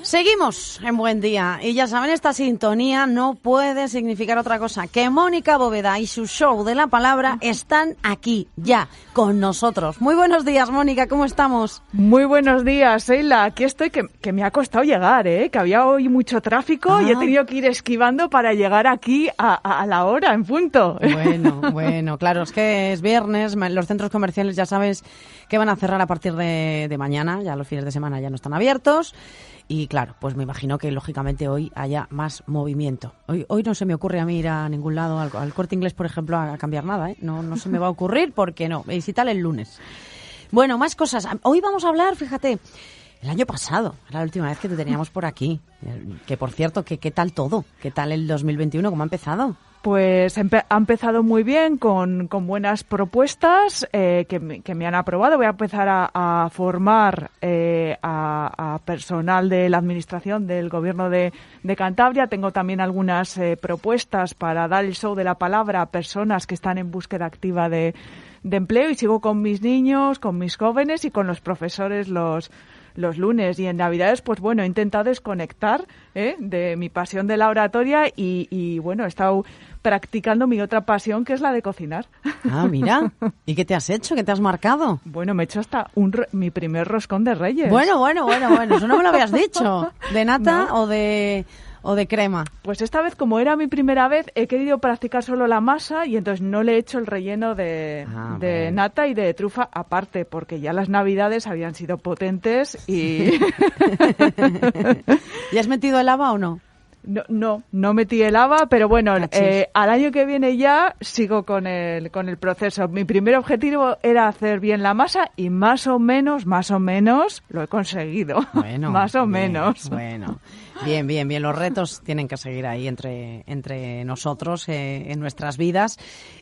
Seguimos en Buen Día y ya saben, esta sintonía no puede significar otra cosa que Mónica Bóveda y su show de la palabra están aquí, ya, con nosotros. Muy buenos días, Mónica, ¿cómo estamos? Muy buenos días, Sheila. Aquí estoy, que me ha costado llegar, que había hoy mucho tráfico y he tenido que ir esquivando para llegar aquí a la hora, en punto. Bueno, claro, es que es viernes, los centros comerciales ya sabes que van a cerrar a partir de mañana, ya los fines de semana ya no están abiertos. Y claro, pues me imagino que lógicamente hoy haya más movimiento. Hoy no se me ocurre a mí ir a ningún lado, al Corte Inglés, por ejemplo, a cambiar nada, No se me va a ocurrir porque no. Visitar el lunes. Bueno, más cosas. Hoy vamos a hablar, fíjate, el año pasado, era la última vez que te teníamos por aquí. Que por cierto, ¿qué tal todo? ¿Qué tal el 2021? ¿Cómo ha empezado? Pues ha empezado muy bien, con buenas propuestas que me han aprobado. Voy a empezar a formar a personal de la administración del Gobierno de Cantabria. Tengo también algunas propuestas para dar el show de la palabra a personas que están en búsqueda activa de empleo, y sigo con mis niños, con mis jóvenes y con los profesores los lunes. Y en Navidades, pues bueno, he intentado desconectar de mi pasión de la oratoria y bueno, he estado practicando mi otra pasión, que es la de cocinar. Ah, mira. ¿Y qué te has hecho? ¿Qué te has marcado? Bueno, me he hecho hasta mi primer roscón de Reyes. Bueno. Eso no me lo habías dicho. ¿De nata ¿no? o de crema? Pues esta vez, como era mi primera vez, he querido practicar solo la masa y entonces no le he hecho el relleno de nata y de trufa aparte, porque ya las Navidades habían sido potentes y... ¿Y has metido el haba o no? No metí el haba, pero bueno, al año que viene ya sigo con el proceso. Mi primer objetivo era hacer bien la masa y más o menos lo he conseguido. Bueno, más o menos. Bueno, bien. Los retos tienen que seguir ahí entre nosotros en nuestras vidas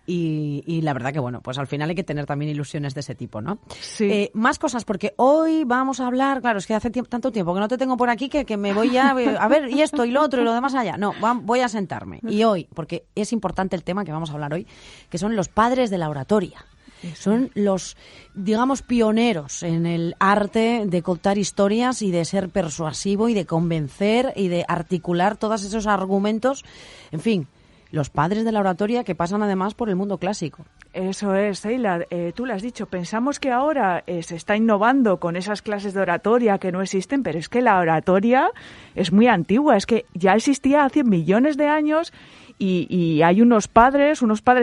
y la verdad que bueno, pues al final hay que tener también ilusiones de ese tipo, ¿no? Sí. Más cosas, porque hoy vamos a hablar, claro, es que hace tanto tiempo que no te tengo por aquí que me voy ya a ver y esto y lo otro y lo demás allá. No, voy a sentarme. Y hoy, porque es importante el tema que vamos a hablar hoy, que son los padres de la oratoria. Son los, digamos, pioneros en el arte de contar historias y de ser persuasivo y de convencer y de articular todos esos argumentos. En fin, los padres de la oratoria que pasan además por el mundo clásico. Eso es, Sheila, tú lo has dicho, pensamos que ahora se está innovando con esas clases de oratoria que no existen, pero es que la oratoria es muy antigua, es que ya existía hace millones de años y hay unos padres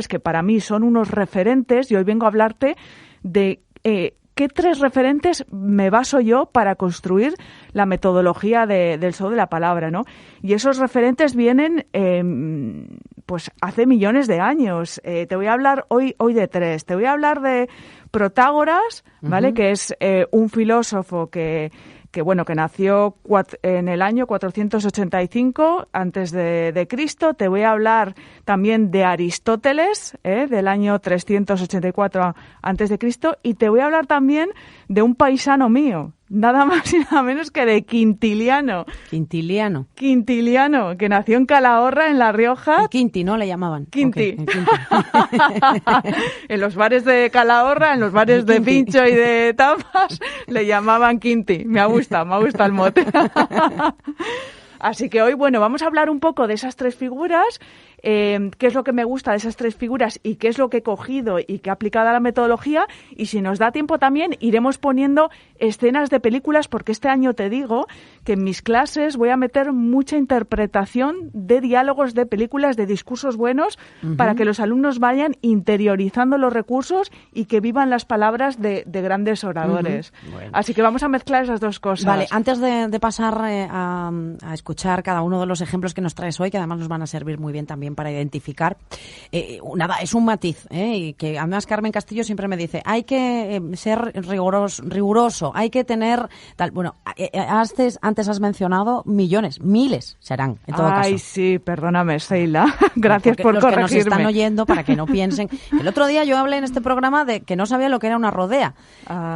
que para mí son unos referentes, y hoy vengo a hablarte de qué 3 referentes me baso yo para construir la metodología del show de la palabra, ¿no? Y esos referentes vienen pues hace millones de años. Te voy a hablar hoy de 3. Te voy a hablar de Protágoras, ¿vale? Uh-huh. Que es un filósofo que nació en el año 485 antes de Cristo. Te voy a hablar también de Aristóteles, del año 384 antes de Cristo, y te voy a hablar también de un paisano mío, nada más y nada menos que de Quintiliano, que nació en Calahorra, en La Rioja. El Quinti, ¿no? Le llamaban. Quinti. Okay, Quinti. En los bares de Calahorra, en los bares de Pincho y de tapas, le llamaban Quinti. Me gusta el mote. Así que hoy, bueno, vamos a hablar un poco de esas 3 figuras, qué es lo que me gusta de esas 3 figuras y qué es lo que he cogido y que he aplicado a la metodología, y si nos da tiempo también iremos poniendo escenas de películas, porque este año te digo que en mis clases voy a meter mucha interpretación de diálogos de películas, de discursos buenos, uh-huh, para que los alumnos vayan interiorizando los recursos y que vivan las palabras de grandes oradores. Uh-huh. Bueno. Así que vamos a mezclar esas 2 cosas. Vale, antes de pasar a escuchar cada uno de los ejemplos que nos traes hoy, que además nos van a servir muy bien también para identificar. Nada, es un matiz, y que además Carmen Castillo siempre me dice, hay que ser riguroso, hay que tener tal. Bueno, antes has mencionado miles serán, en todo caso. Ay, sí, perdóname, Sheila. Gracias por los corregirme. Los que nos están oyendo, para que no piensen. El otro día yo hablé en este programa de que no sabía lo que era una rodea.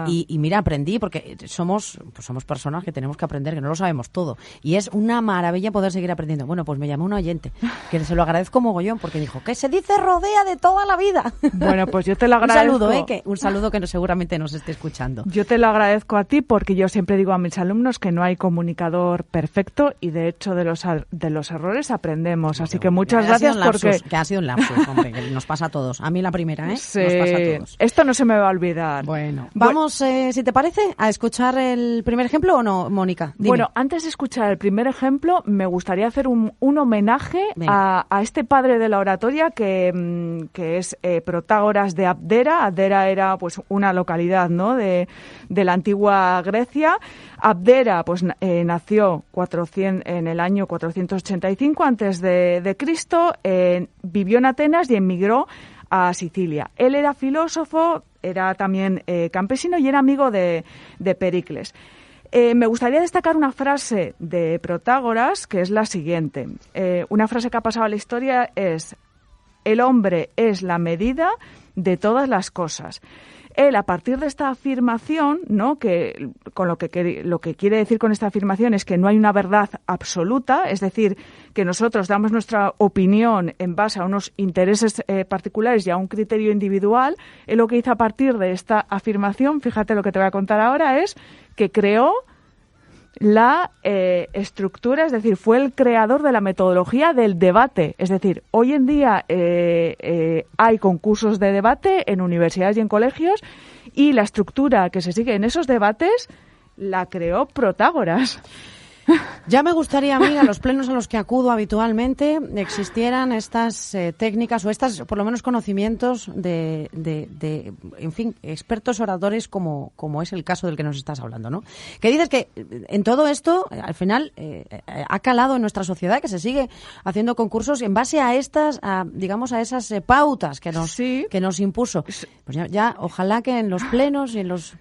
Y mira, aprendí, porque somos personas que tenemos que aprender, que no lo sabemos todo. Y es una maravilla poder seguir aprendiendo. Bueno, pues me llamó un oyente, que se lo agradezco agradezco mogollón, porque dijo, que se dice rodea de toda la vida. Bueno, pues yo te lo agradezco. Un saludo que seguramente nos esté escuchando. Yo te lo agradezco a ti, porque yo siempre digo a mis alumnos que no hay comunicador perfecto y de hecho de los errores aprendemos. Así que muchas gracias porque... Que ha sido un lapsus, hombre, que nos pasa a todos. A mí la primera, ¿eh? Sí, nos pasa a todos. Esto no se me va a olvidar. Bueno, vamos, si te parece, a escuchar el primer ejemplo o no, Mónica. Dime. Bueno, antes de escuchar el primer ejemplo, me gustaría hacer un homenaje a este padre de la oratoria que es Protágoras de Abdera. Abdera era pues una localidad, ¿no?, de la antigua Grecia. Abdera pues nació en el año 485 antes de Cristo, vivió en Atenas y emigró a Sicilia. Él era filósofo, era también campesino y era amigo de Pericles. Me gustaría destacar una frase de Protágoras, que es la siguiente. Una frase que ha pasado a la historia es: el hombre es la medida de todas las cosas. Él, a partir de esta afirmación, ¿no?, que con lo que quiere decir con esta afirmación es que no hay una verdad absoluta, es decir, que nosotros damos nuestra opinión en base a unos intereses particulares y a un criterio individual. Él lo que hizo a partir de esta afirmación, fíjate lo que te voy a contar ahora, es que creó la estructura, es decir, fue el creador de la metodología del debate. Es decir, hoy en día hay concursos de debate en universidades y en colegios, y la estructura que se sigue en esos debates la creó Protágoras. Ya me gustaría a mí, a los plenos a los que acudo habitualmente, existieran estas técnicas o estas, por lo menos, conocimientos de en fin, expertos oradores como es el caso del que nos estás hablando, ¿no? Que dices que en todo esto, al final, ha calado en nuestra sociedad, que se sigue haciendo concursos en base a estas, digamos, a esas pautas que nos impuso. Pues ya, ojalá que en los plenos y en los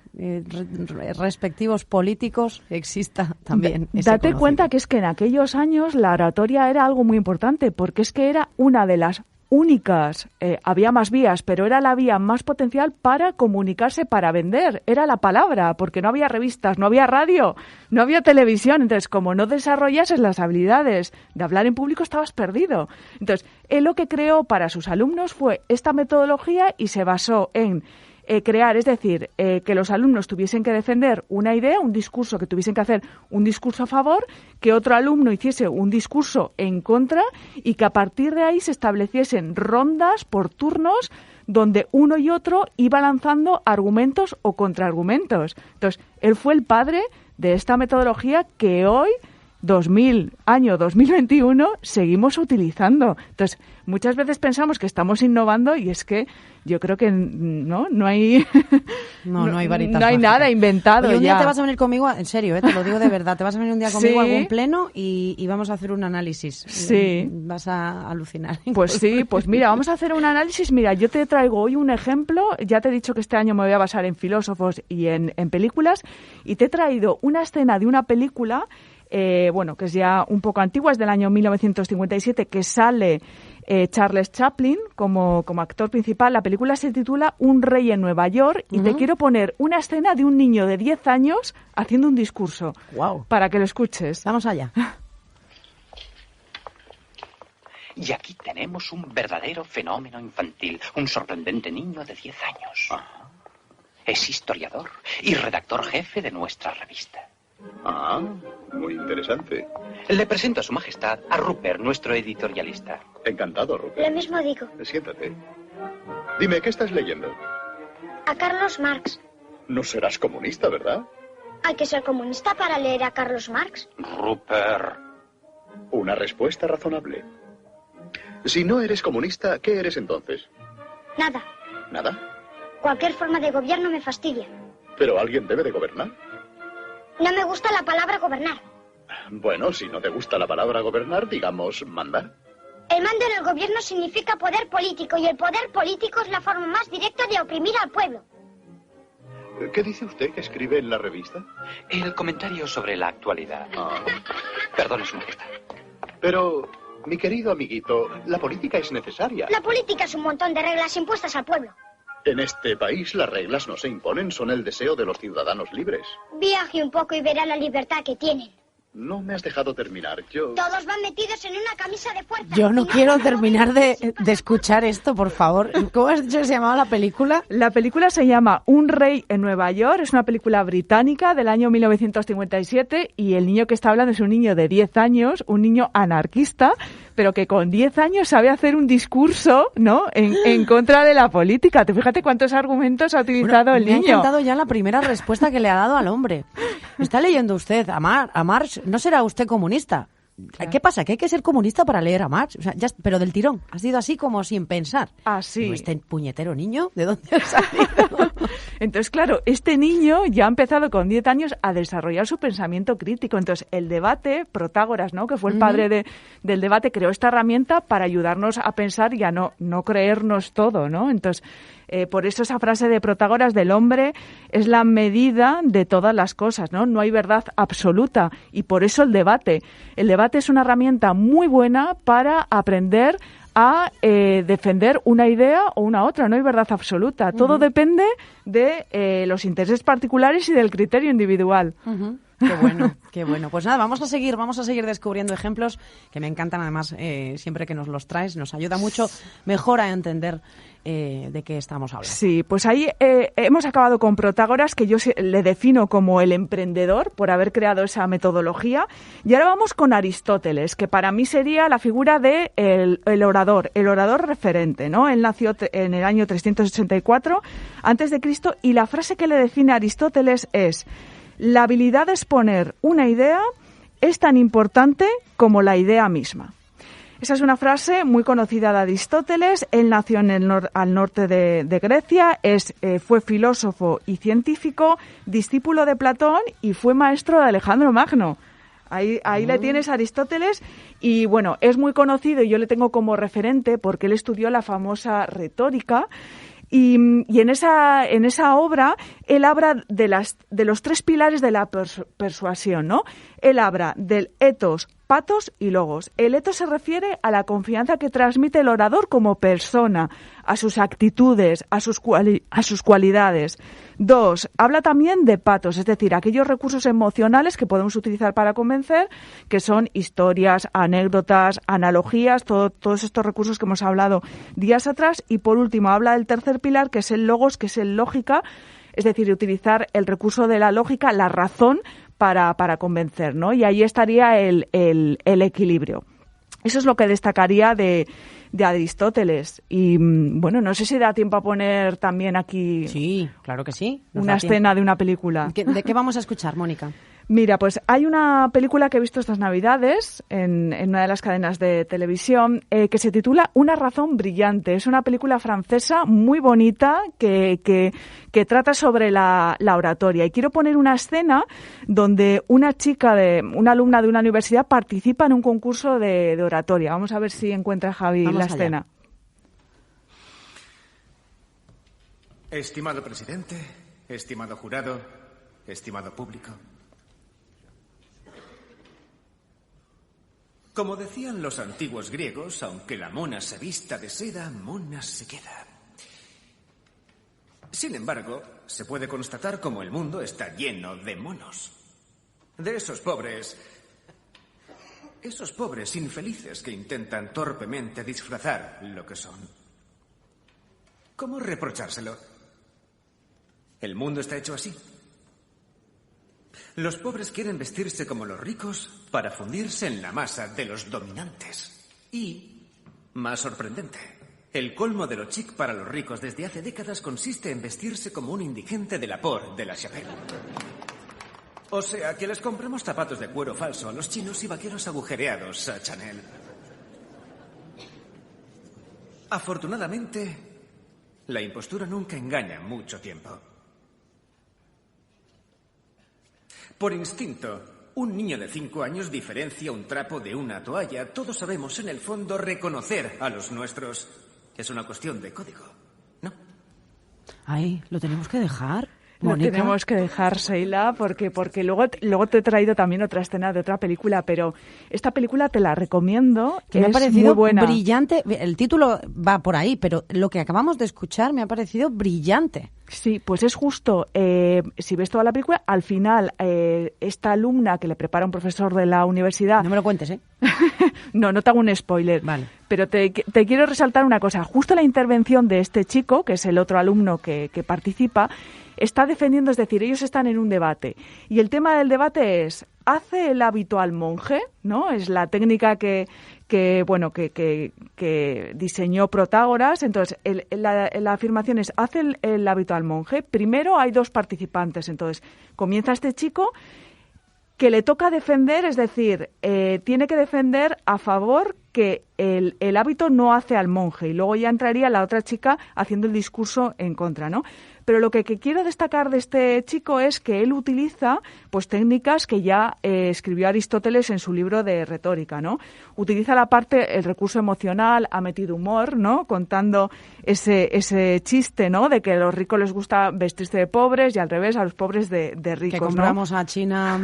respectivos políticos exista también ese Date cuenta que es que en aquellos años la oratoria era algo muy importante, porque es que era una de las únicas, había más vías, pero era la vía más potencial para comunicarse, para vender, era la palabra, porque no había revistas, no había radio, no había televisión. Entonces, como no desarrollases las habilidades de hablar en público, estabas perdido. Entonces, él lo que creó para sus alumnos fue esta metodología y se basó en crear, es decir, que los alumnos tuviesen que defender una idea, un discurso, que tuviesen que hacer un discurso a favor, que otro alumno hiciese un discurso en contra y que a partir de ahí se estableciesen rondas por turnos donde uno y otro iba lanzando argumentos o contraargumentos. Entonces, él fue el padre de esta metodología que hoy, año 2021, seguimos utilizando. Entonces, muchas veces pensamos que estamos innovando y es que yo creo que no hay no hay varitas no hay nada inventado. Oye, un ya. día te vas a venir conmigo, en serio, te lo digo de verdad, te vas a venir un día conmigo a algún pleno y vamos a hacer un análisis. Sí. Vas a alucinar. Pues sí, pues mira, vamos a hacer un análisis. Mira, yo te traigo hoy un ejemplo. Ya te he dicho que este año me voy a basar en filósofos y en películas, y te he traído una escena de una película que es ya un poco antigua, es del año 1957, que sale Charles Chaplin como actor principal. La película se titula Un rey en Nueva York, y te quiero poner una escena de un niño de 10 años haciendo un discurso. Wow. Para que lo escuches. Vamos allá. Y aquí tenemos un verdadero fenómeno infantil, un sorprendente niño de 10 años. Es historiador y redactor jefe de nuestra revista. Ah, muy interesante. Le presento a Su Majestad a Rupert, nuestro editorialista. Encantado, Rupert. Lo mismo digo. Siéntate. Dime, ¿qué estás leyendo? A Carlos Marx. No serás comunista, ¿verdad? ¿Hay que ser comunista para leer a Carlos Marx? Rupert. Una respuesta razonable. Si no eres comunista, ¿qué eres entonces? Nada. ¿Nada? Cualquier forma de gobierno me fastidia. Pero alguien debe de gobernar. No me gusta la palabra gobernar. Bueno, si no te gusta la palabra gobernar, digamos mandar. El mando en el gobierno significa poder político, y el poder político es la forma más directa de oprimir al pueblo. ¿Qué dice usted que escribe en la revista? El comentario sobre la actualidad. Perdone, Su Majestad. Pero, mi querido amiguito, la política es necesaria. La política es un montón de reglas impuestas al pueblo. En este país las reglas no se imponen, son el deseo de los ciudadanos libres. Viaje un poco y verá la libertad que tienen. No me has dejado terminar. Todos van metidos en una camisa de fuerza. Yo no quiero terminar de escuchar esto, por favor. ¿Cómo has dicho que se llamaba la película? La película se llama Un rey en Nueva York. Es una película británica del año 1957 y el niño que está hablando es un niño de 10 años, un niño anarquista, pero que con 10 años sabe hacer un discurso, ¿no?, en contra de la política. Te fíjate cuántos argumentos ha utilizado el niño. Me ha encantado ya la primera respuesta que le ha dado al hombre. ¿Está leyendo usted a Marx? ¿No será usted comunista? Claro. ¿Qué pasa? ¿Que hay que ser comunista para leer a Marx? O sea, ya, pero del tirón. Ha sido así como sin pensar. Así. Digo, ¿este puñetero niño? ¿De dónde ha salido? Entonces, claro, este niño ya ha empezado con 10 años a desarrollar su pensamiento crítico. Entonces, el debate, Protágoras, ¿no?, que fue el padre del debate, creó esta herramienta para ayudarnos a pensar y a no creernos todo, ¿no? Entonces, por eso esa frase de Protágoras del hombre es la medida de todas las cosas, ¿no? No hay verdad absoluta y por eso el debate. El debate es una herramienta muy buena para aprender a defender una idea o una otra. No hay verdad absoluta. Todo depende de los intereses particulares y del criterio individual. Qué bueno, qué bueno. Pues nada, vamos a seguir descubriendo ejemplos que me encantan, además, siempre que nos los traes, nos ayuda mucho mejor a entender de qué estamos hablando. Sí, pues ahí hemos acabado con Protágoras, que yo le defino como el emprendedor por haber creado esa metodología, y ahora vamos con Aristóteles, que para mí sería la figura de el orador referente, ¿no? Él nació en el año 384 a.C. y la frase que le define a Aristóteles es: la habilidad de exponer una idea es tan importante como la idea misma. Esa es una frase muy conocida de Aristóteles. Él nació al norte de Grecia, fue filósofo y científico, discípulo de Platón y fue maestro de Alejandro Magno. Ahí le tienes a Aristóteles y, bueno, es muy conocido y yo le tengo como referente porque él estudió la famosa retórica. Y en esa obra él habla de los tres pilares de la persuasión, ¿no? Él habla del ethos, pathos y logos. El ethos se refiere a la confianza que transmite el orador como persona, a sus actitudes, a sus cualidades. 2, habla también de pathos, es decir, aquellos recursos emocionales que podemos utilizar para convencer, que son historias, anécdotas, analogías, todos estos recursos que hemos hablado días atrás. Y por último, habla del tercer pilar, que es el logos, que es el lógica, es decir, utilizar el recurso de la lógica, la razón, para convencer, ¿no? Y ahí estaría el equilibrio. Eso es lo que destacaría de Aristóteles. Y, bueno, no sé si da tiempo a poner también aquí... Sí, claro que sí. Una escena de una película. ¿De qué vamos a escuchar, Mónica? Mira, pues hay una película que he visto estas Navidades en una de las cadenas de televisión que se titula Una razón brillante. Es una película francesa muy bonita que trata sobre la oratoria. Y quiero poner una escena donde una alumna de una universidad participa en un concurso de oratoria. Vamos a ver si encuentra Javi la escena. Estimado presidente, estimado jurado, estimado público. Como decían los antiguos griegos, aunque la mona se vista de seda, mona se queda. Sin embargo, se puede constatar cómo el mundo está lleno de monos. De esos pobres infelices que intentan torpemente disfrazar lo que son. ¿Cómo reprochárselo? El mundo está hecho así. Los pobres quieren vestirse como los ricos para fundirse en la masa de los dominantes. Y, más sorprendente, el colmo de lo chic para los ricos desde hace décadas consiste en vestirse como un indigente de la Port de la Chapelle. O sea, que les compremos zapatos de cuero falso a los chinos y vaqueros agujereados a Chanel. Afortunadamente, la impostura nunca engaña mucho tiempo. Por instinto, un niño de 5 años diferencia un trapo de una toalla. Todos sabemos, en el fondo, reconocer a los nuestros. Es una cuestión de código, ¿no? Ay, ¿lo tenemos que dejar? Mónica. Lo tenemos que dejar, Sheila, porque luego te he traído también otra escena de otra película, pero esta película te la recomiendo, que me ha es parecido muy buena. Brillante. El título va por ahí, pero lo que acabamos de escuchar me ha parecido brillante. Sí, pues es justo, si ves toda la película, al final esta alumna que le prepara un profesor de la universidad... No me lo cuentes, ¿eh? No te hago un spoiler. Vale. Pero te quiero resaltar una cosa. Justo la intervención de este chico, que es el otro alumno que participa, está defendiendo, es decir, ellos están en un debate. Y el tema del debate es, ¿hace el hábito al monje? ¿No? Es la técnica que diseñó Protágoras. Entonces, la afirmación es, ¿hace el hábito al monje? Primero hay dos participantes. Entonces, comienza este chico que le toca defender, es decir, tiene que defender a favor que el hábito no hace al monje. Y luego ya entraría la otra chica haciendo el discurso en contra, ¿no? Pero lo que quiero destacar de este chico es que él utiliza pues técnicas que ya escribió Aristóteles en su libro de retórica, ¿no? Utiliza el recurso emocional, ha metido humor, ¿no? Contando ese chiste, ¿no? De que a los ricos les gusta vestirse de pobres y al revés a los pobres de ricos, que compramos, ¿no? a China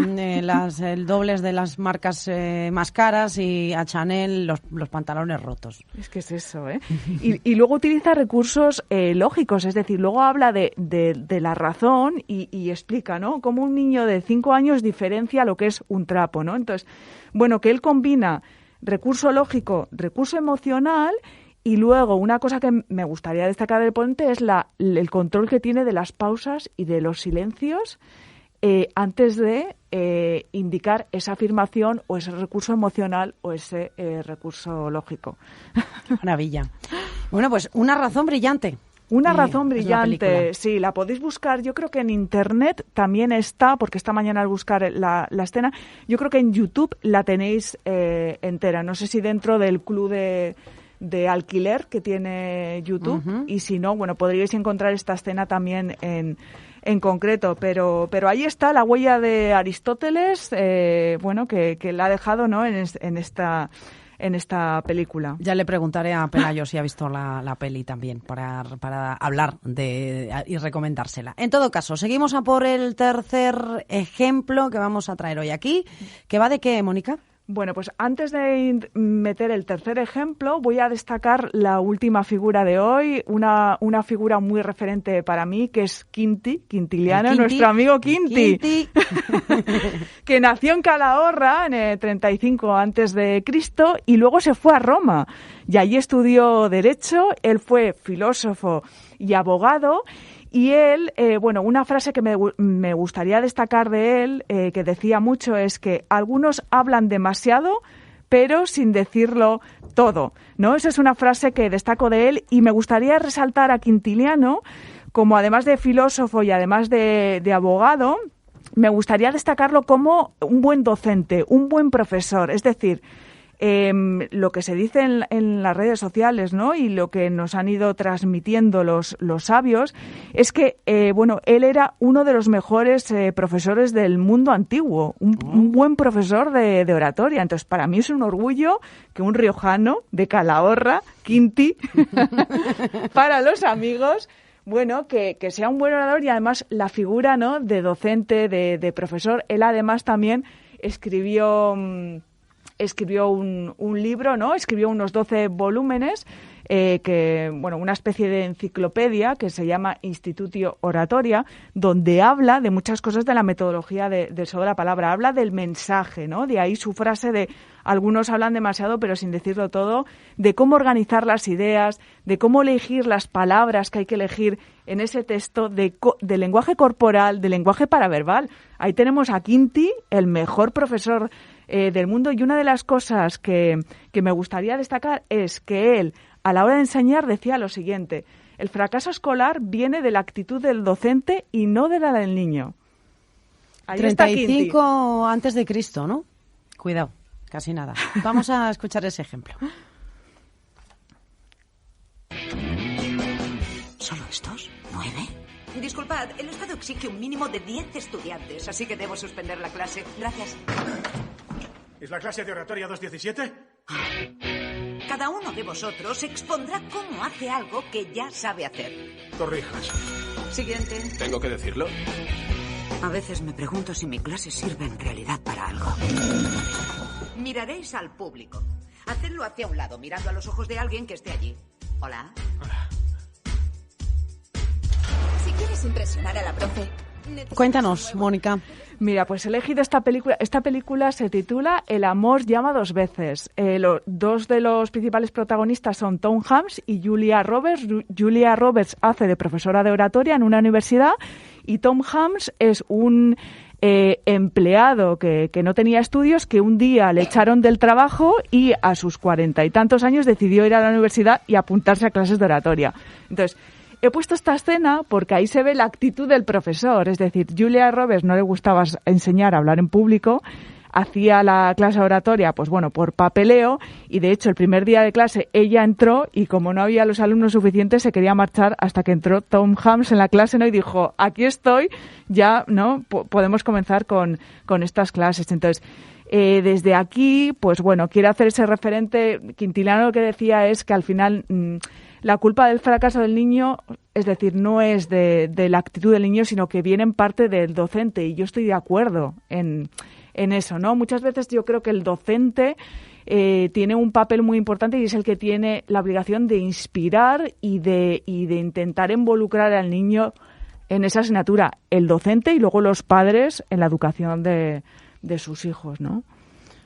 el dobles de las marcas más caras y a Chanel los pantalones rotos. Es que es eso, ¿eh? Y luego utiliza recursos lógicos, es decir, luego habla de la razón y explica, ¿no? Cómo un niño de 5 años diferencia lo que es un trapo, ¿no? Entonces, bueno, que él combina recurso lógico, recurso emocional y luego una cosa que me gustaría destacar del ponente es el control que tiene de las pausas y de los silencios antes de indicar esa afirmación o ese recurso emocional o ese recurso lógico. Qué maravilla. Bueno, pues una razón brillante. Una razón brillante, sí, la podéis buscar, yo creo que en Internet también está, porque esta mañana al buscar la escena, yo creo que en YouTube la tenéis entera, no sé si dentro del club de alquiler que tiene YouTube, y si no, bueno, podríais encontrar esta escena también en concreto, pero ahí está la huella de Aristóteles, bueno, que la ha dejado, ¿no? en esta película. Ya le preguntaré a Pelayo si ha visto la peli también para hablar y recomendársela. En todo caso, seguimos a por el tercer ejemplo que vamos a traer hoy aquí. ¿Que va de qué, Mónica? Bueno, pues antes de meter el tercer ejemplo, voy a destacar la última figura de hoy, una figura muy referente para mí, que es Quintiliano, nuestro amigo Quinti. Que nació en Calahorra en el 35 a.C. y luego se fue a Roma. Y allí estudió Derecho, él fue filósofo y abogado. Y él, una frase que me gustaría destacar de él, que decía mucho, es que algunos hablan demasiado, pero sin decirlo todo, ¿no? Esa es una frase que destaco de él y me gustaría resaltar a Quintiliano, como además de filósofo y además de abogado, me gustaría destacarlo como un buen docente, un buen profesor, es decir, lo que se dice en las redes sociales, ¿no? Y lo que nos han ido transmitiendo los sabios es que, él era uno de los mejores profesores del mundo antiguo, un buen profesor de oratoria. Entonces, para mí es un orgullo que un riojano de Calahorra, Quinti, para los amigos, bueno, que sea un buen orador y además la figura, ¿no? De docente, de profesor. Él además también escribió un libro, ¿no? Escribió unos 12 volúmenes, una especie de enciclopedia que se llama Institutio Oratoria, donde habla de muchas cosas de la metodología del uso de la palabra. Habla del mensaje, ¿no? De ahí su frase de algunos hablan demasiado pero sin decirlo todo, de cómo organizar las ideas, de cómo elegir las palabras que hay que elegir en ese texto, de lenguaje corporal, de lenguaje paraverbal. Ahí tenemos a Quinti, el mejor profesor del mundo, y una de las cosas que me gustaría destacar es que él, a la hora de enseñar, decía lo siguiente: el fracaso escolar viene de la actitud del docente y no de la del niño. Ahí 35 antes de Cristo, ¿no? Cuidado, casi nada. Vamos a escuchar ese ejemplo. ¿Solo estos? ¿9? Disculpad, el Estado exige un mínimo de 10 estudiantes, así que debo suspender la clase. Gracias. ¿Es la clase de oratoria 217? Cada uno de vosotros expondrá cómo hace algo que ya sabe hacer. Torrijas. Siguiente. ¿Tengo que decirlo? A veces me pregunto si mi clase sirve en realidad para algo. Miraréis al público. Hacedlo hacia un lado, mirando a los ojos de alguien que esté allí. Hola. Hola. Si quieres impresionar a la profe... Cuéntanos, Mónica. Mira, pues he elegido esta película. Esta película se titula El amor llama dos veces. Dos de los principales protagonistas son Tom Hanks y Julia Roberts. Julia Roberts hace de profesora de oratoria en una universidad y Tom Hanks es un empleado que no tenía estudios, que un día le echaron del trabajo y a sus 40 y tantos años decidió ir a la universidad y apuntarse a clases de oratoria. Entonces, he puesto esta escena porque ahí se ve la actitud del profesor. Es decir, Julia Roberts no le gustaba enseñar a hablar en público, hacía la clase de oratoria, pues bueno, por papeleo, y de hecho el primer día de clase ella entró y como no había los alumnos suficientes se quería marchar hasta que entró Tom Hanks en la clase, ¿no? Y dijo, aquí estoy, ya, ¿no? Podemos comenzar con estas clases. Entonces, desde aquí, pues bueno, quiero hacer ese referente. Quintiliano lo que decía es que al final la culpa del fracaso del niño, es decir, no es de la actitud del niño, sino que viene en parte del docente, y yo estoy de acuerdo en eso, ¿no? Muchas veces yo creo que el docente tiene un papel muy importante y es el que tiene la obligación de inspirar y de intentar involucrar al niño en esa asignatura, el docente y luego los padres en la educación de sus hijos, ¿no?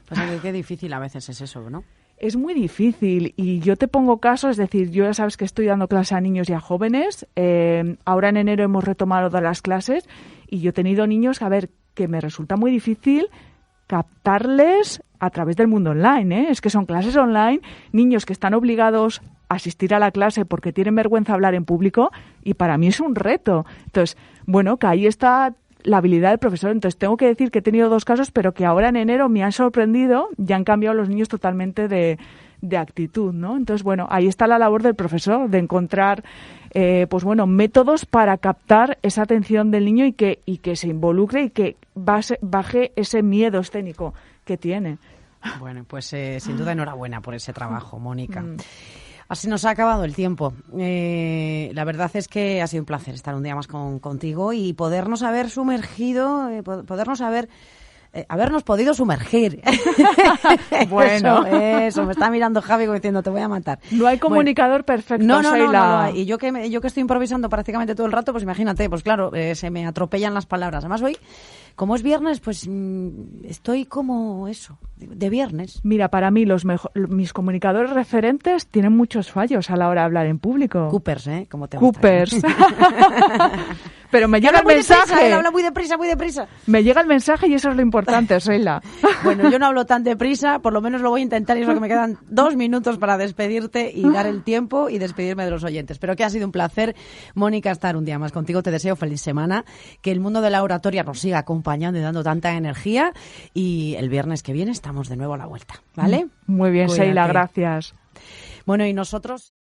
Pues qué difícil a veces es eso, ¿no? Es muy difícil y yo te pongo caso, es decir, yo ya sabes que estoy dando clase a niños y a jóvenes. Ahora en enero hemos retomado todas las clases y yo he tenido niños, a ver, que me resulta muy difícil captarles a través del mundo online, ¿eh? Es que son clases online, niños que están obligados a asistir a la clase porque tienen vergüenza hablar en público y para mí es un reto. Entonces, bueno, que ahí está la habilidad del profesor. Entonces, tengo que decir que he tenido 2 casos, pero que ahora en enero me han sorprendido y han cambiado los niños totalmente de actitud, ¿no? Entonces, bueno, ahí está la labor del profesor, de encontrar, pues bueno, métodos para captar esa atención del niño y que se involucre y que baje ese miedo escénico que tiene. Bueno, pues sin duda enhorabuena por ese trabajo, Mónica. Así nos ha acabado el tiempo. La verdad es que ha sido un placer estar un día más contigo y podernos haber sumergido, habernos podido sumergir. Bueno. Eso, me está mirando Javi como diciendo, te voy a matar. No hay comunicador perfecto, No Sheila. hay. Y yo que estoy improvisando prácticamente todo el rato, pues imagínate, pues claro, se me atropellan las palabras. Además hoy, como es viernes, pues estoy como eso, de viernes. Mira, para mí mis comunicadores referentes tienen muchos fallos a la hora de hablar en público. Coopers, como te gusta. Coopers. Pero me llega el mensaje. Él habla muy deprisa. Me llega el mensaje y eso es lo importante, Sheila. Bueno, yo no hablo tan deprisa, por lo menos lo voy a intentar y es lo que me quedan 2 minutos para despedirte y dar el tiempo y despedirme de los oyentes. Pero que ha sido un placer, Mónica, estar un día más contigo. Te deseo feliz semana, que el mundo de la oratoria nos siga acompañando y dando tanta energía y el viernes que viene estamos de nuevo a la vuelta, ¿vale? Muy bien, Cuídate. Sheila, gracias. Bueno, y nosotros...